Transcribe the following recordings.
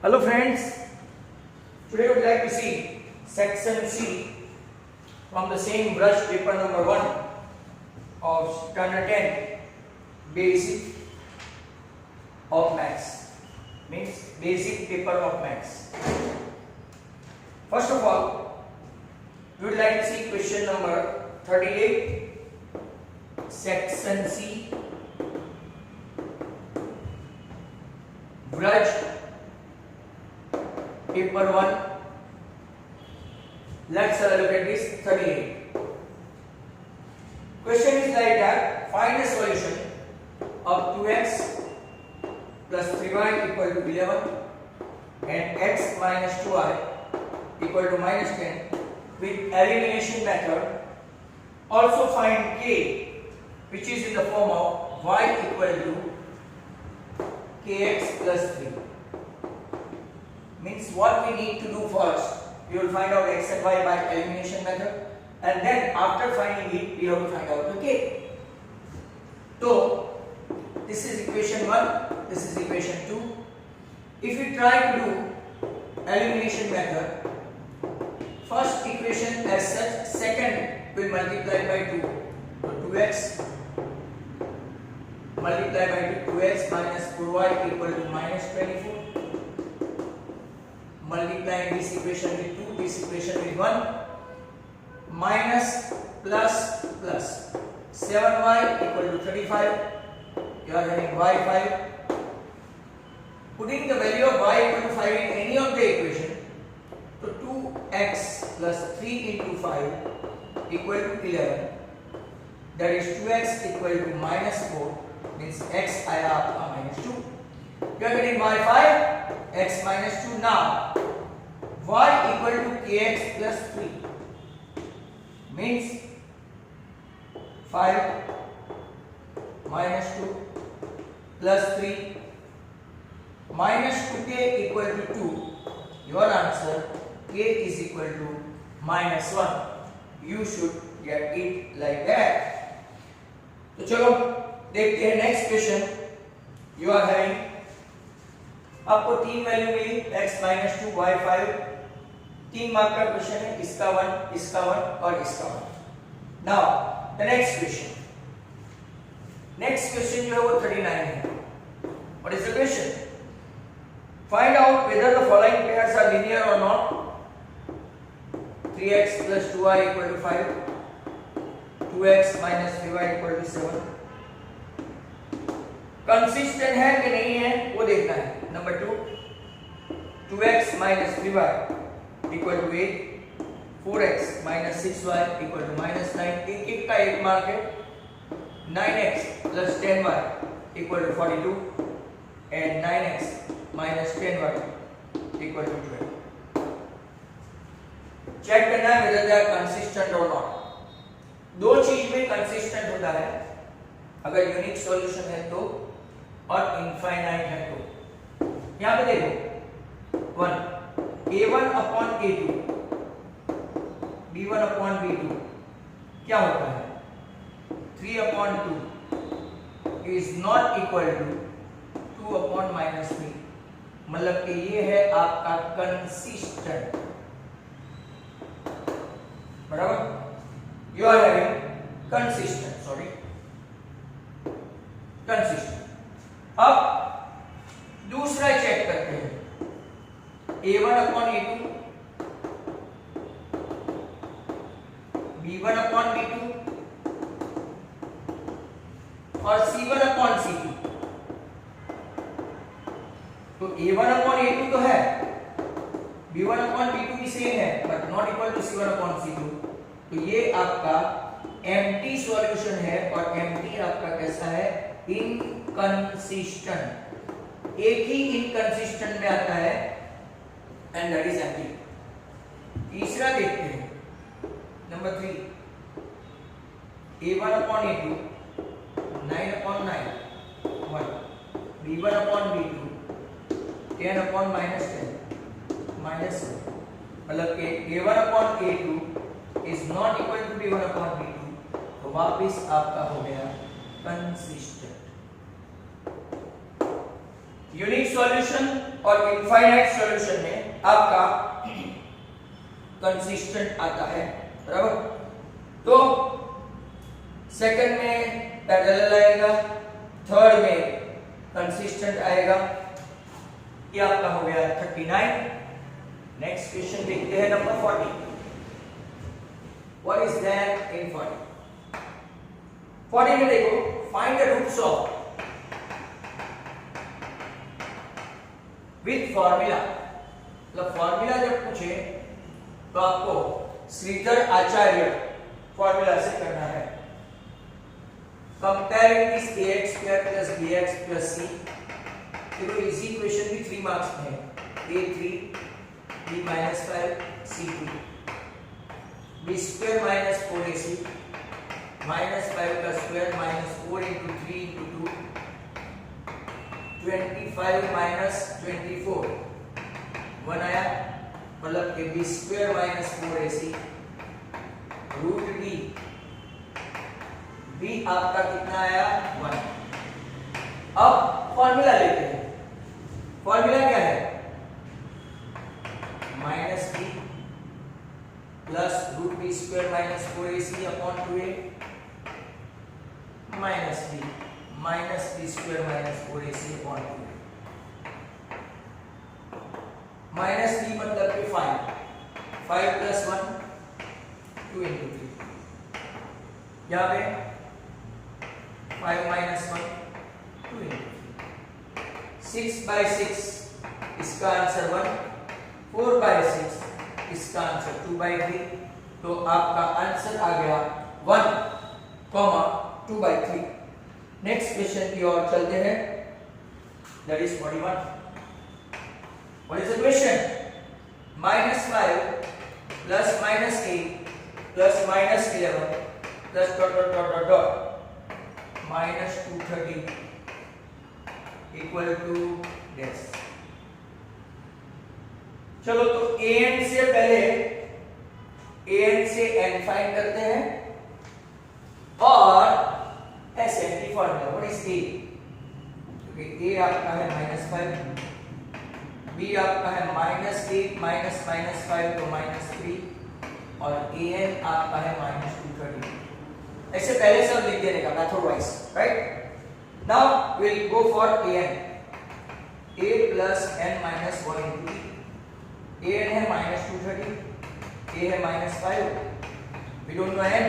Hello friends, today we would like to see section C from the same brush paper number 1 of standard 10 basic of maths, means basic paper of maths. First of all, we would like to see question number 38, section C, brush paper 1. Let's have a look at this 38. Question is like that: find a solution of 2x plus 3y equal to 11 and x minus 2y equal to minus 10 with elimination method. Also find k, which is in the form of y equal to kx plus 3. Means what we need to do first, we will find out x and y by elimination method, and then after finding it we have to find out the k. So this is equation 1, this is equation 2. If we try to do elimination method, first equation as such, second will multiply by 2, so 2x multiply by 2x minus 4y equal to minus 24. Multiplying this equation with 2, this equation with 1, minus plus plus 7y equal to 35. You are having y 5. Putting the value of y equal to 5 in any of the equation, so 2x plus 3 into 5 equal to 11. That is 2x equal to minus 4, means x I have minus 2. You are getting y 5, x minus 2. Now y equal to kx plus 3 means 5 minus 2 plus 3 minus 2k equal to 2. Your answer k is equal to minus 1. You should get it like that. तो चलो देखते हैं next question. You are having, आपको 3 value मिली x minus 2 y 5. 3 mark का question है, इसका 1, इसका 1 और इसका 1. Now the next question. Next question जो है वो 39 है. What is the question? Find out whether the following pairs are linear or not. 3x plus 2y equal to 5, 2x minus 3y equal to 7. Consistent है कि नहीं है वो देखना है. Number 2, 2x minus 3y equal to 8, 4x minus 6y equal to minus 9. एक एक का एक मार्क है. 9x plus 10y equal to 42 and 9x minus 10y equal to 12. Check करना है whether they are consistent or not. दो चीज में कंसिस्टेंट होता है, अगर यूनिक सॉल्यूशन है तो और इनफाइनाइट है तो. यहां पे देखो 1 a1 upon a2 b1 upon b2 क्या होता है? 3 upon 2 is not equal to 2 upon minus 3. मतलब कि ये है आपका कंसिस्टेंट. बराबर? You are having consistent, sorry, consistent. अब दूसरा चेक करते हैं. a1 upon a2, b1 upon b2 और c1 upon c2. तो a1 upon a2 तो है, b1 upon b2 भी सेम है, but not equal to c1 upon c2. तो ये आपका एम्प्टी सॉल्यूशन है और एम्प्टी आपका कैसा है? इनकंसिस्टेंट. एक ही इनकंसिस्टेंट में आता है एंड दैट इज एम्प्टी. तीसरा देखते हैं. Number 3 a1 upon a2 9 upon 9 1, b1 upon b2 10 upon minus 10 minus 1. मतलब कि a1 upon a2 is not equal to b1 upon b2. तो वापिस आपका हो गया कंसिस्टेंट. यूनिक सॉल्यूशन और इनफाइनाइट सॉल्यूशन में आपका कंसिस्टेंट आता है, बराबर। तो सेकंड में पैरेलल आएगा, थर्ड में कंसिस्टेंट आएगा। ये आपका हो गया 39। नेक्स्ट क्वेश्चन देखते हैं number 40। What is that in 40? 40 में देखो, find the roots of with formula. मतलब फॉर्मूला जब पूछे तो आपको श्रीधर आचार्य फॉर्मूला से करना है। Comparing this ax square plus bx plus c। देखो इजी क्वेश्चन भी 3 मार्क्स में है। a3 b minus 5 c2 b square minus 4ac minus 5 का square minus 4 into 3 into 2 25 minus 24 1 आया, मतलब कि b square minus 4ac root b, b आपका कितना आया 1। अब फॉर्मूला लेते हैं। फॉर्मूला क्या है? Minus b plus root b square minus 4ac upon 2a minus b square minus 4ac upon 2a। Minus b मतलब कि 5 प्लस 1 2 into 3। यहाँ पे 5 minus 1 2 into 3। 6 by 6 इसका आंसर 1, 4 by 6 इसका आंसर 2 by 3। तो आपका आंसर आ गया 1, 2 by 3। नेक्स्ट क्वेश्चन की ओर चलते हैं, that is 41। What is the question? -5 plus -8 plus -11 plus dot dot dot dot dot -230 equal to डेस। चलो तो an से पहले an से n फाइंड करते हैं और Sn की फॉर्मूला। What is a? क्योंकि a आपका है -5, b आपका है -8 माइनस -5 तो -3 और an आपका है -230। ऐसे पहले सब लिख देने का method wise, right. Now will go for an। a plus n minus 1 into e। an है -230, a है -5। We don't know n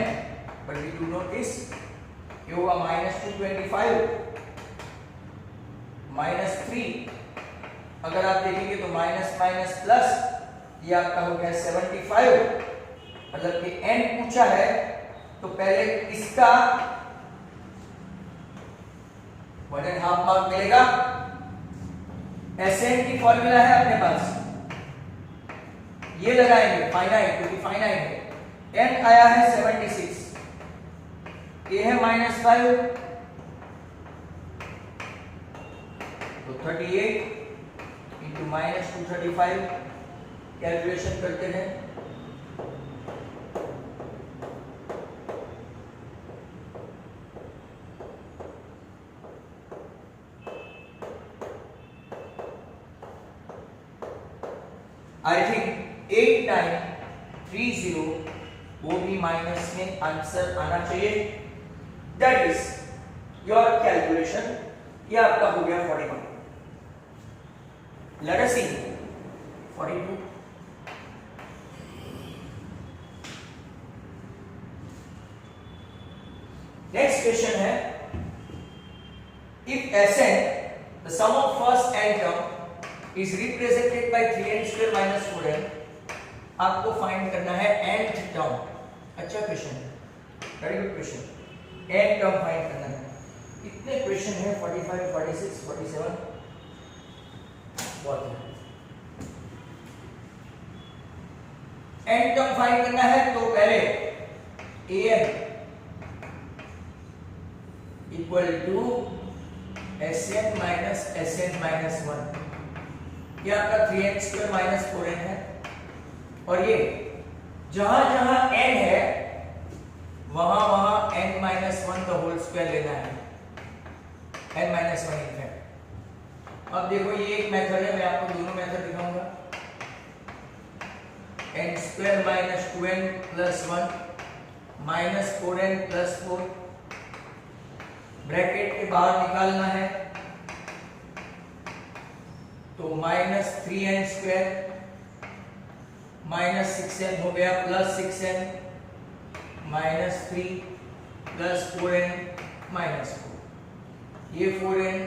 but we do know this. ये हुआ -225 -3। अगर आप देखेंगे तो माइनस माइनस प्लस, ये आपका हो गया 75। मतलब कि n पूछा है तो पहले इसका 1.5 मार्क मिलेगा। Sn की फॉर्मूला है अपने पास, ये लगाएंगे फाइनाइट, क्योंकि फाइनाइट है। n आया है 76, a है -5 तो 38 into -235। कैलकुलेशन करते हैं। आई थिंक 8930 वो भी माइनस में आंसर आना चाहिए। That is your calculation. ये आपका हो गया 41। Let us see 42। Next question है, if Sn the sum of first n term is represented by 3n square minus 4n, आपको फाइंड करना है nth टर्म। अच्छा क्वेश्चन है, very good question. n term find करना है। कितने क्वेश्चन है? 45, 46, 47 बहुत है। n टर्म फाइंड करना है तो पहले an equal to Sn minus Sn minus 1। ये आपका 3n स्क्वायर माइनस 4n है, और ये जहां जहां n है वहां वहां n माइनस 1 का होल स्क्वायर लेना है, n माइनस 1 इनफैक्ट। अब देखो ये एक मेथड है, मैं आपको दोनों मेथड दिखाऊंगा। n square minus 2n plus 1 minus 4n plus 4, bracket के बाहर निकालना है तो minus 3n square minus 6n हो गया plus 6n minus 3 plus 4n minus 4, ये 4n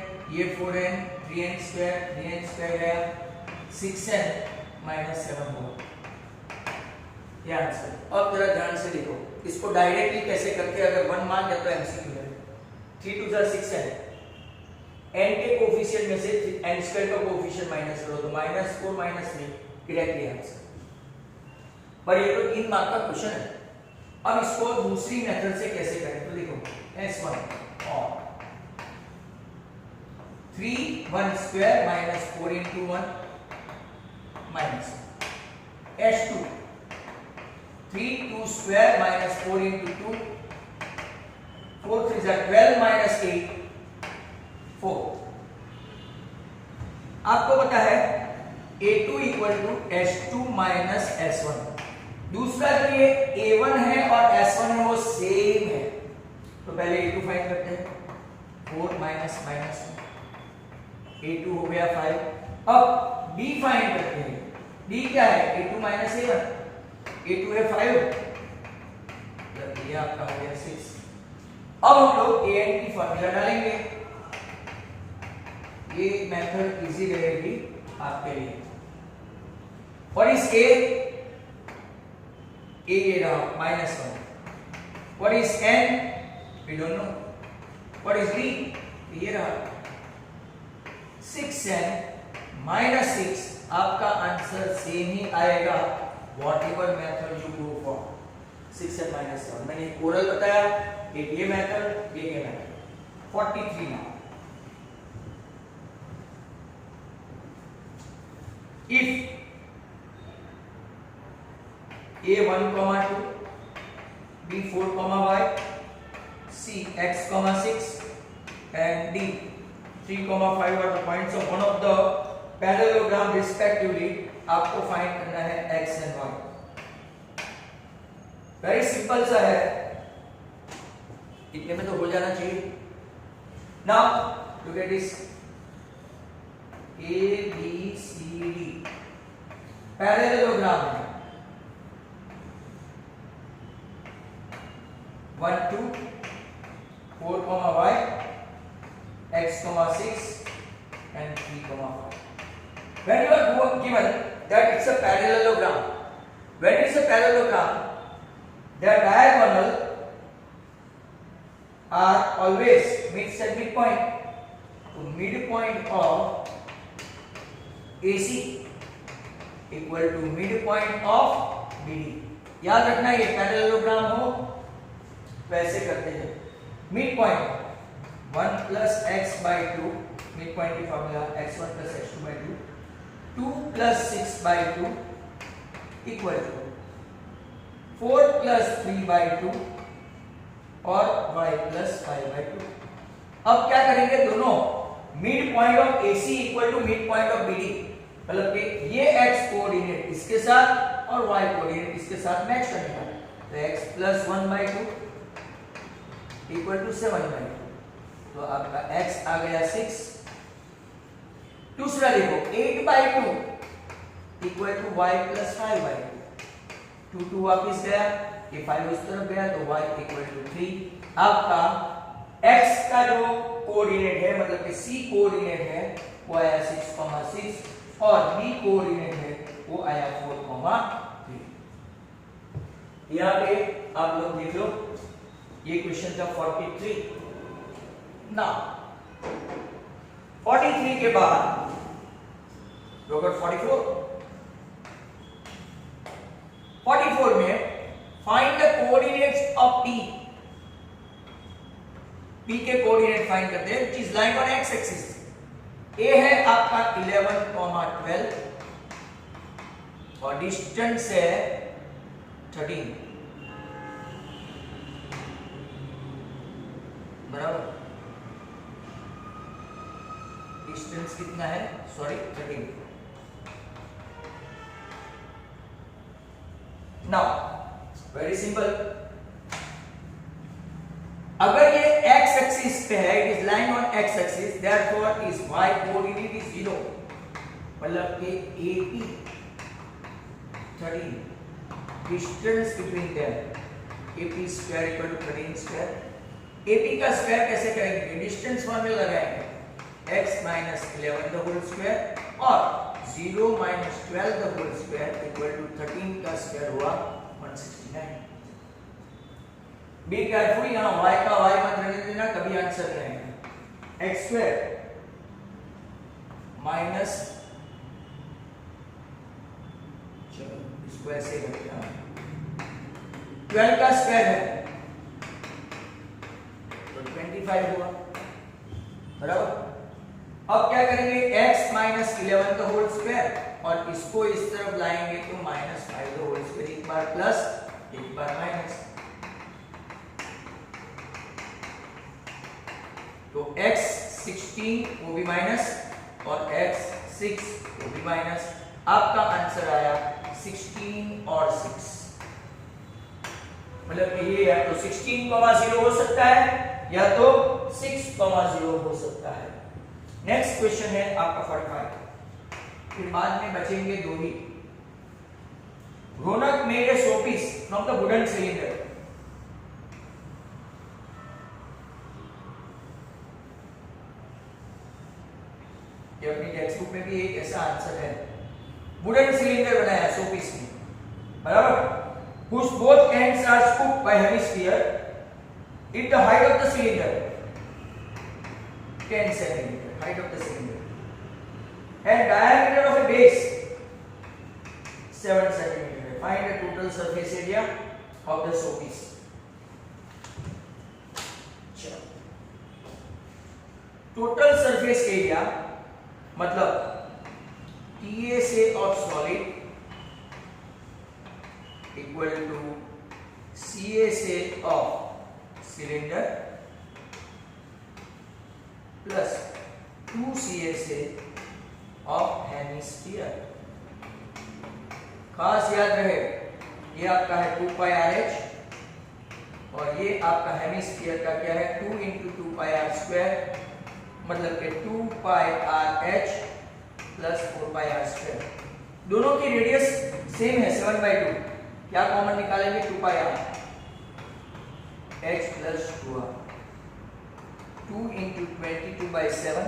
3n स्क्वायर गया 6n माइनस 7 होगा, ये आंसर। अब जरा ध्यान से देखो, इसको डायरेक्टली कैसे करके अगर 1 मान जाए तो एमसीक्यू है। 3 2 6n, n के कोफिशिएंट में से n स्क्वायर का कोफिशिएंट माइनस करो तो माइनस 4 माइनस 3, डायरेक्टली आंसर। पर ये तो 3 मार्क का क्वेश्चन है। अब इसको दूसरी मेथड से कैसे करें तो देखो, s1 और 3 1 square minus 4 into 1 minus s2 3 2 square minus 4 into 2, 4 3 12 minus 8 4। आपको पता है a2 equal to s2 minus s1। दूसरा जो ये a1 है और s1 है वो सेम है, तो पहले a2 फाइंड करते हैं। 4 माइनस माइनस a2 हो गया 5। अब b फाइंड करते हैं। b क्या है? a2 माइनस a1, a2 है 5, ये आपका हो गया 6। अब हम लोग an की फॉर्मूला डालेंगे, ये मेथड इजी रहेगी आपके लिए। और इस a ये रहा -1। What is n? We don't know. What is b? ये रहा 6n माइनस 6। आपका आंसर सेम ही आएगा what ever method you go for. 6n minus 7 मैंने एक ओरल बताया, एक ये मेथड, एक ये method. 43 now if a1, 2, b4, y, c x, 6 and d 3, 5 are the points of one of the parallelogram respectively, आपको find करना है x and y। Very simple सा है, इतने में तो हो जाना चाहिए। Now look at this, a b c d parallelogram है। 1 2 4, y x, 6 and 3, 5। When you are given that it's a parallelogram, when it's a parallelogram, the diagonal are always meets at midpoint. So midpoint of AC equal to midpoint of BD। याद रखना, ये parallelogram हो वैसे करते हैं। midpoint 1 plus x by 2, midpoint की formula x1 plus x2 by 2, 2 plus 6 by 2 equal to 4 plus 3 by 2 और y plus 5 by 2। अब क्या करेंगे, दोनों mid point of AC equal to mid point of BD, मतलब कि ये x कोऑर्डिनेट इसके साथ और y कोऑर्डिनेट इसके साथ मैच करने का। तो x plus 1 by 2 equal to 7 by 2, तो आपका x आ गया 6। दूसरा देखो 8 by 2 equal to y plus 5 by 2, 2 वापस गया, ये 5 उस तरफ गया तो y इक्वल टू 3। आपका x का जो कोऑर्डिनेट है, मतलब कि c कोऑर्डिनेट है वो आया 6, 6 और b कोऑर्डिनेट है वो आया 4, 3। यहाँ पे आप लोग देख लो, ये क्वेश्चन था 43। नाउ 43 के बाद look at 44 में find the coordinates of P। P के कोऑर्डिनेट फाइंड करते हैं, which is lying on x axis। A है आपका 11, 12 और डिस्टेंस है 13, बराबर। डिस्टेंस डिस्टेंस कितना है, सॉरी 13। नाउ वेरी सिंपल, अगर ये x एक्सिस पे है, it is lying on x axis, therefore is y coordinate is 0, मतलब कि AP 13, distance between them AP square equal to 13 square. AP का स्क्वायर कैसे करेंगे, डिस्टेंस फॉर्मूला लगाएंगे, x minus 11 the whole square और 0 minus 12 the whole square equal to 13 का square हुआ 169। Be careful, यहाँ y का y मत रहने देना, कभी आंसर नहीं आएगा। x स्क्वायर माइनस, चलो इसको ऐसे करते हैं, 12 का स्क्वायर है तो 25 हुआ, बराबर। अब क्या करेंगे, x माइनस 11 का होल स्क्वायर और इसको इस तरफ लाएंगे तो माइनस 5 का होल स्क्वायर, एक बार प्लस एक बार माइनस, तो x 16 वो भी माइनस और x 6 वो भी माइनस, आपका आंसर आया 16 और 6, मतलब ये या तो 16,0 हो सकता है या तो 6,0 हो सकता है। नेक्स्ट क्वेश्चन है आपका 45, फिर बाद में बचेंगे दो ही। Raunak made a showpiece from the wooden cylinder, ये अपनी टेक्स्ट बुक में भी एक ऐसा आंसर है, वुडन सिलेंडर बनाया शोपीस में, बराबर, whose both ends are scooped by hemisphere if the height of the cylinder 10 cm, height of the cylinder, and diameter of a base 7 cm, find the total surface area of the showpiece। चलो, total surface area मतलब TA से of solid equal to CA से of cylinder plus 2CA से of hemisphere. खास याद रहे, ये आपका है 2 पाई RH और ये आपका हेमिस्फीयर का क्या है 2 इंटू 2 पाई R स्क्वायर, मतलब कि 2 पाई RH प्लस 4 पाई R स्क्वायर। दोनों की रेडियस सेम है 7/2, क्या कॉमन निकालेंगे 2 पाई R H plus 2R, 2 into 22/7,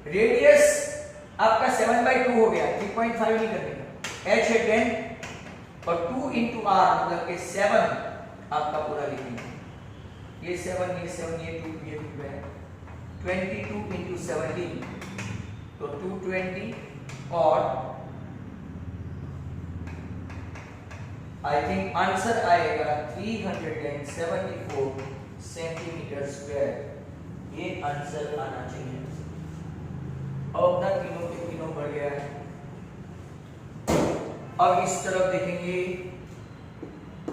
radius आपका 7/2 हो गया, 3.5 नहीं करने, H है 10 और 2 इंटू R मतलब कि 7 आपका पूरा लिखेंगे, ये 7 ये 7 ये 2 ये 2 है, 22 इंटू 17 तो 220 और आई थिंक आंसर आएगा 374 सेंटीमीटर स्क्वायर, ये आंसर आना चाहिए। अब अपना तीनों के तीनों बढ़ गया है। अब इस तरफ देखेंगे,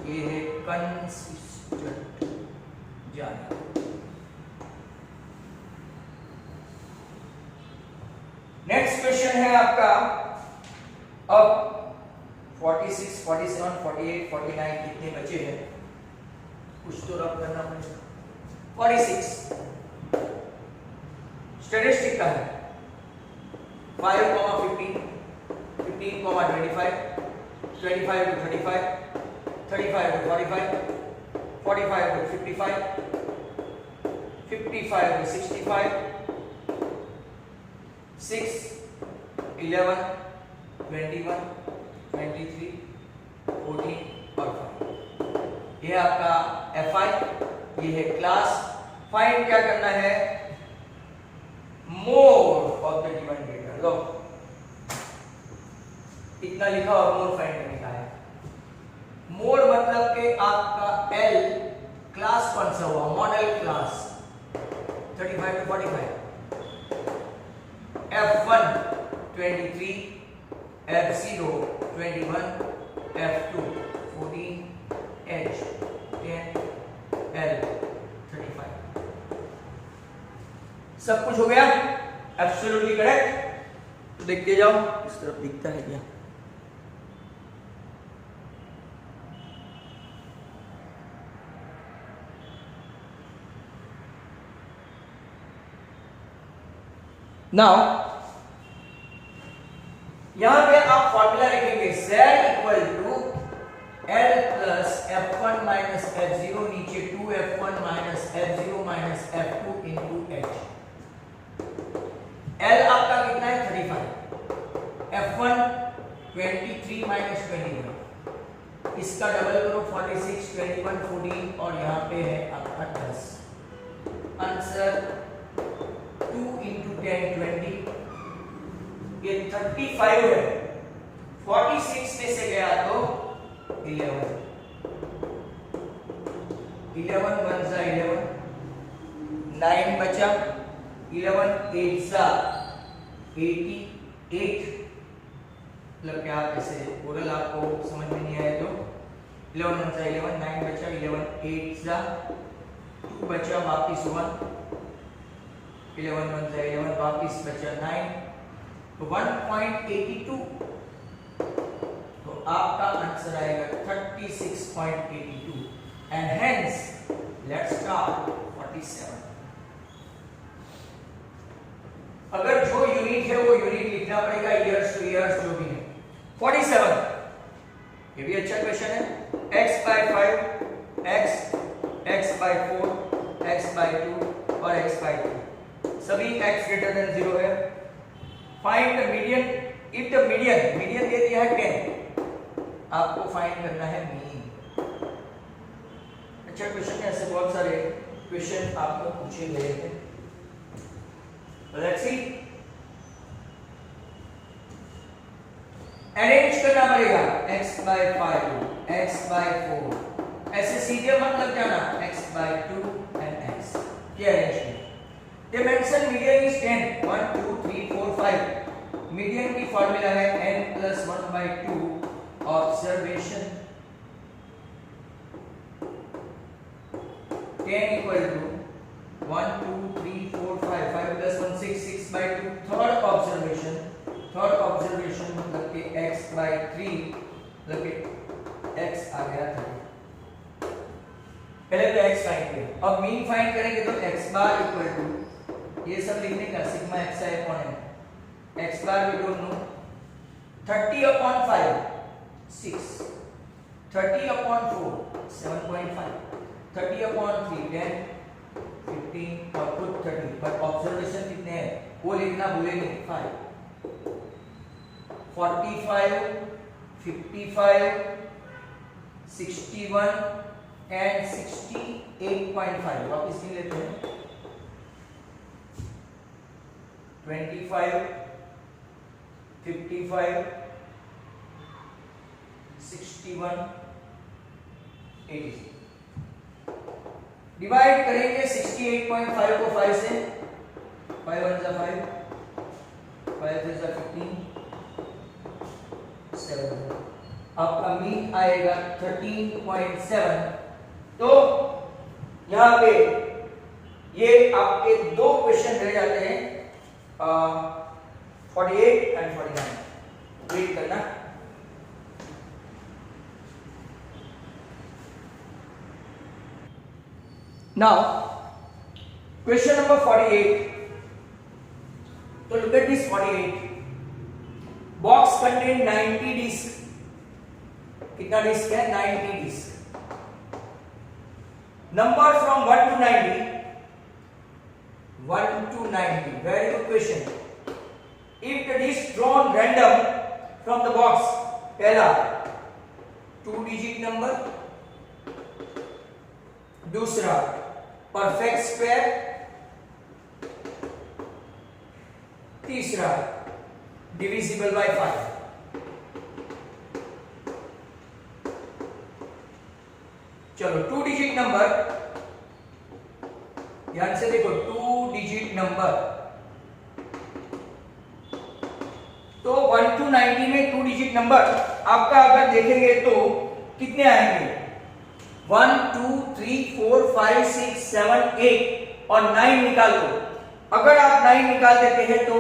ये है कंसिस्टेंट जाना। नेक्स्ट क्वेश्चन है आपका, अब 46, 47, 48, 49 कितने बचे हैं, कुछ तो रब करना पड़ेगा। 46 स्टैटिस्टिक का है, 5,15, 15,25, 25 to 35, 35 to 45, 45 to 55, 55 to 65, 6, 11, 21, 23, 14 और 5, ये आपका FI, ये है क्लास। फाइंड क्या करना है, mode of the given data. लो इतना लिखा और मोड फाइंड करने का है। मोड मतलब कि आपका L क्लास कौन सा हुआ, model class 35 to 45, F1 23, F0 21, F2 14, H 10, L 35। सब कुछ हो गया। Absolutely correct. तो देखते जाओ इस तरफ दिखता है क्या। नाउ यहां पे आप फॉर्मूला लिखेंगे z equal to L plus F1 minus F0 नीचे 2F1 minus F0 minus F2 into H। L आपका कितना है 35, F1 23 माइनस 21, इसका डबल करो 46, 21, 14 और यहाँ पे है आपका 10। आंसर 2 इंटू 10 20, ये 35 है। 46 में से गया तो 11 1 जा 11, 9 बचा, 11 8 जा 88, मतलब क्या कैसे ओरल आपको समझ में नहीं आया तो 11 1 जा 11, 9 बचा, 11 8 जा 2 बचा, वापिस 1, 11 1 जा 11, वापिस बचा 9, तो 1.82, तो आपका आंसर आएगा 36.82 एंड हेंस लेट्स स्टार्ट 47। अगर जो यूनिट है वो यूनिट लिखना पड़ेगा, ईयर्स टू ईयर्स जो भी है। 47 ये भी अच्छा क्वेश्चन है। x by 5, x by 4, x by 2 और x by 2 सभी x greater than 0 है। Find the median if the median दे दिया है 10, आपको फाइंड करना है मीन। अच्छा क्वेश्चन है, ऐसे बहुत सारे क्वेश्चन आपको पूछे गए हैं। लेट्स सी, अरेंज करना पड़ेगा x by 5, x by 4, ऐसे सीधे मत लग जाना x by 2 and x ये अरेंजमेंट। ये मेंशन मीडियन इज 10, 1 2 3 4 5, मीडियन की फॉर्मूला है n plus 1 by 2 observation 10 equal to 1 2 3 4 5, 5 plus 1 6, 6 by 2 third observation मतलब कि x by 3 मतलब कि x आ गया 3। पहले तो x फाइंड किया, अब मीन फाइंड करेंगे तो x बार इक्वल टू ये सब लिखने का sigma xi upon n, x bar we don't know, 30 upon 5 6, 30 upon 4 7.5, 30 upon 3 10 15 और खुद 30, बट ऑब्जर्वेशन कितने हैं वो लिखना भूलेंगे 5, 45 55 61 एंड 68.5, वापस गिन लेते हैं 25 55 61 86। डिवाइड करेंगे 68.5 को 5 से, 5 1 जा 5, 5 3 जा 15, 7, आपका मीन आएगा 13.7। तो यहाँ पे ये आपके दो क्वेश्चन रह जाते हैं 48 एंड 49, रीड करना। Now, question number 48. So look at this 48. Box contain 90 disc. कितना डिस्क है? 90 disc. Number from 1 to 90. 1 to 90. Very good question. If the disc drawn random from the box, पहला 2-digit number, दूसरा perfect square, तीसरा divisible by 5। चलो 2 digit number, ध्यान से देखो 2 digit number, तो 1 to 90 में 2 डिजिट नंबर आपका अगर देखेंगे तो कितने आएंगे? 1 2 3 4 5 6 7 8 और 9 निकाल दो, अगर आप 9 निकाल देते हैं तो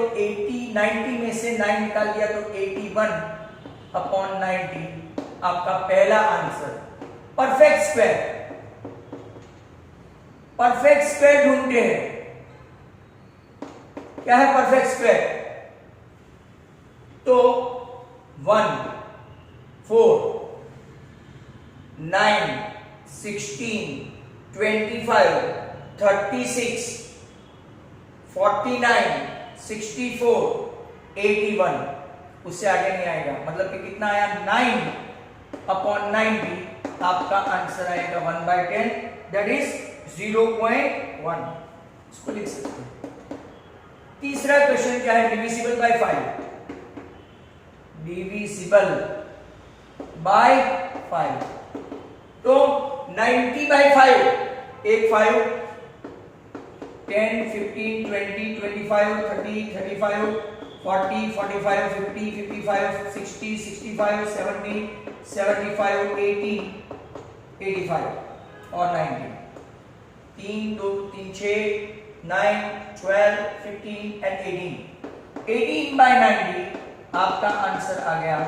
90 में से 9 निकाल दिया तो 81/90 आपका पहला आंसर। परफेक्ट स्क्वायर ढूंढते हैं। क्या है परफेक्ट स्क्वायर? तो 1 4 9 16 25 36 49 64 81, उससे आगे नहीं आएगा। मतलब कि कितना आया? 9/90 आपका आंसर आएगा 1/10, दैट इज 0.1। इसको लिख सकते हैं। तीसरा क्वेश्चन क्या है? Divisible by 5। डिविजिबल बाय 5 तो 90/5, एक 5 10 15 20 25 30 35 40 45 50 55 60 65 70 75 80 85 और 90। 3 2 3 6 9 12 15 एंड 18। 18/90 आपका आंसर आ गया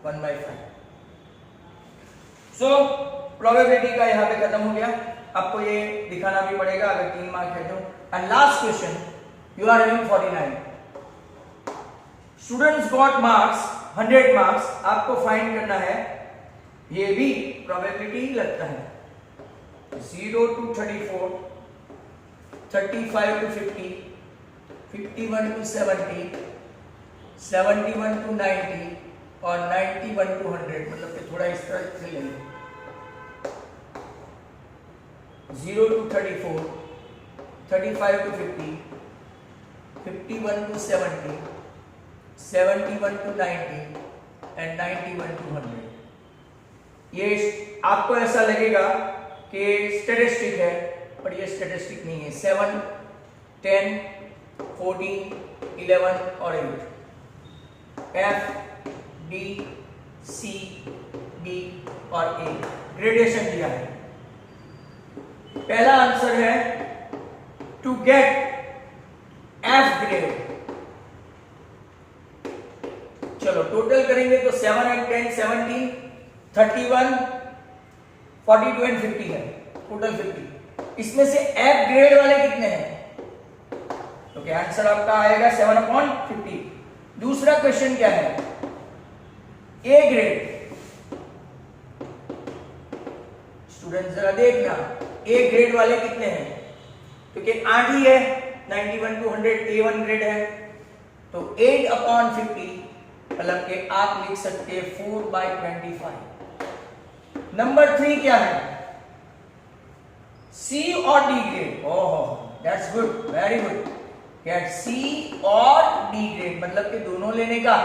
1/5। सो प्रोबेबिलिटी का यहां पे खत्म हो गया। आपको ये दिखाना भी पड़ेगा अगर 3 मार्क है तो। And last question, you are having 49। Students got marks 100 marks, आपको फाइंड करना है। ये भी प्रोबेबिलिटी ही लगता है। 0 to 34, 35 to 50, 51 to 70, 71 to 90 और 91 to 100। मतलब कि थोड़ा इस तरह से लेंगे। 0 to 34, 35 to 50, 51 to 70, 71 to 90 and 91 to 100। ये आपको ऐसा लगेगा कि स्टैटिस्टिक है, पर ये स्टैटिस्टिक नहीं है। 7 10 14 11 और 8 F D C D और A ग्रेडेशन दिया है। पहला आंसर है टू गेट F ग्रेड। चलो टोटल करेंगे तो 7 8 10 17 31 42 एंड 50 है, टोटल 50। इसमें से F ग्रेड वाले कितने हैं? तो क्या आंसर आपका आएगा 7/50। दूसरा क्वेश्चन क्या है? A grade. स्टूडेंट जरा देखना, ए ग्रेड वाले कितने हैं? क्योंकि 8 ही है, 91 to 100 A1 ग्रेड है, तो 8/50 मतलब कि आप लिख सकते हैं 4/25। नंबर 3 क्या है? सी और D grade. Oh that's good, very good. Get C और डी ग्रेड मतलब कि दोनों लेने का।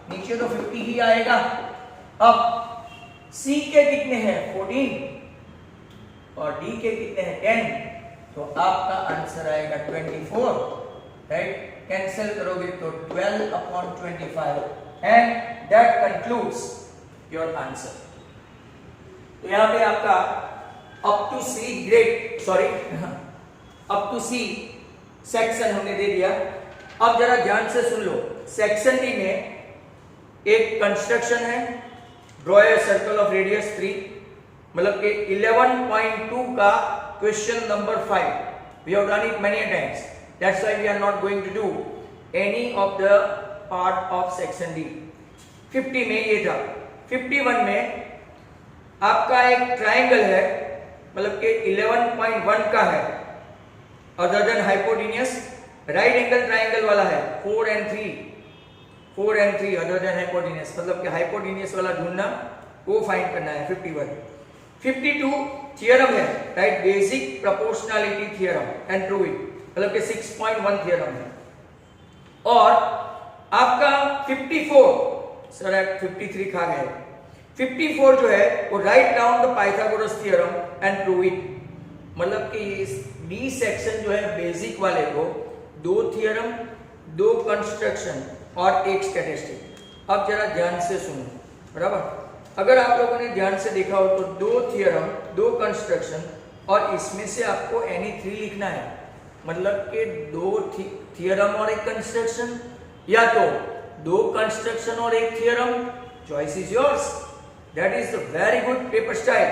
नीचे तो 50 ही आएगा। अब सी के कितने हैं? 14 और डी के कितने हैं? 10। तो आपका आंसर आएगा 24, राइट? कैंसिल करोगे तो 12/25 and that concludes your answer. तो यहां पे आपका up to C grade, sorry up to C section हमने दे दिया। अब जरा ध्यान से सुन लो। सेक्शन डी में एक कंस्ट्रक्शन है, draw a circle of radius 3, मतलब कि 11.2 का question number 5। We have done it many times, that's why we are not going to do any of the part of section D. 50 में ये था। 51 में आपका एक ट्राइंगल है, मतलब कि 11.1 का है, other than hypotenuse, right angle triangle वाला है। 4 and 3 अदर देन हाइपोटेन्यूस, मतलब कि हाइपोटेन्यूस वाला ढूंढना, वो फाइंड करना है। 51 52 थियरम है, right? Basic proportionality theorem and prove it, मतलब कि 6.1 थियरम है। और आपका 54, सर 53 खा गए। 54 जो है वो write down the Pythagoras theorem and prove it, मतलब कि इस डी सेक्शन जो है बेसिक वाले को 2 थियरम, 2 कंस्ट्रक्शन और 1 स्टैटिस्टिक। अब जरा ध्यान से सुनो, बराबर? अगर आप लोगों ने ध्यान से देखा हो तो 2 थियरम, 2 कंस्ट्रक्शन और इसमें से आपको एनी 3 लिखना है। मतलब कि दो थियरम और एक कंस्ट्रक्शन, या तो दो कंस्ट्रक्शन और एक theorem, choice is yours. That is a very good paper style.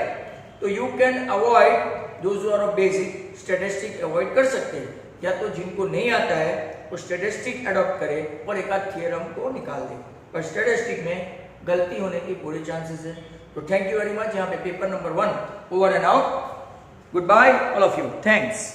तो you can avoid those are of basic, statistic avoid कर सकते हैं, या तो जिनको नहीं आता है वो स्टैटिस्टिक अडॉप्ट करे और एक आध थियरम को निकाल दे, पर स्टैटिस्टिक में गलती होने की पूरे चांसेस है। तो थैंक यू वेरी मच। यहाँ पे paper number 1 over and out. Goodbye all of you, thanks.